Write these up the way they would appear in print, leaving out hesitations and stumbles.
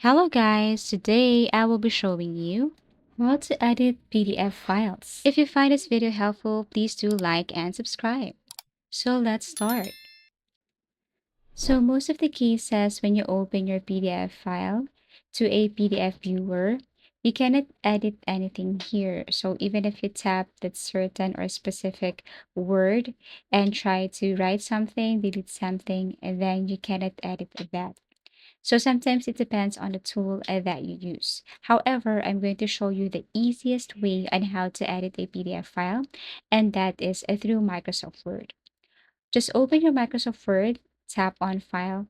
Hello guys, today I will be showing you how to edit PDF files. If you find this video helpful, please do like and subscribe. So let's start. So most of the cases when you open your PDF file to a PDF viewer, you cannot edit anything here. So even if you tap that certain or specific word and try to write something, delete something, and then you cannot edit that. So sometimes it depends on the tool that you use. However, I'm going to show you the easiest way on how to edit a PDF file, and that is through Microsoft Word. Just open your Microsoft Word, tap on File,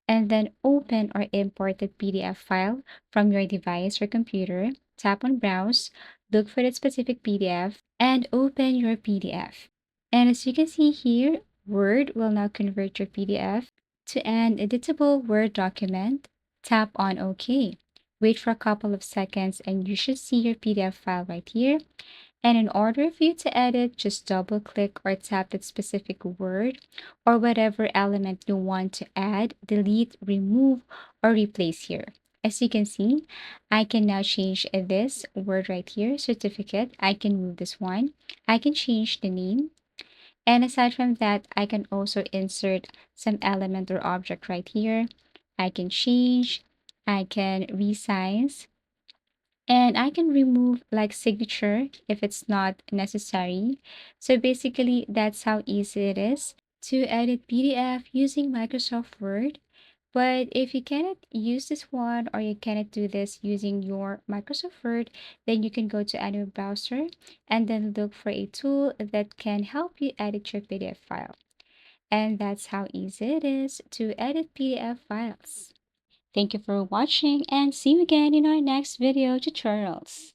and then open or import the PDF file from your device or computer. Tap on Browse, look for the specific PDF, and open your PDF. And as you can see here, Word will now convert your PDF to an editable Word document. Tap on OK. Wait for a couple of seconds and you should see your PDF file right here. And in order for you to edit, just double click or tap that specific word or whatever element you want to add, delete, remove, or replace here. As you can see, I can now change this word right here, certificate. I can move this one. I can change the name. And aside from that, I can also insert some element or object right here. I can change, I can resize, and I can remove like signature if it's not necessary. So basically, that's how easy it is to edit PDF using Microsoft Word. But if you cannot use this one or you cannot do this using your Microsoft Word, then you can go to any browser and then look for a tool that can help you edit your PDF file. And that's how easy it is to edit PDF files. Thank you for watching and see you again in our next video tutorials.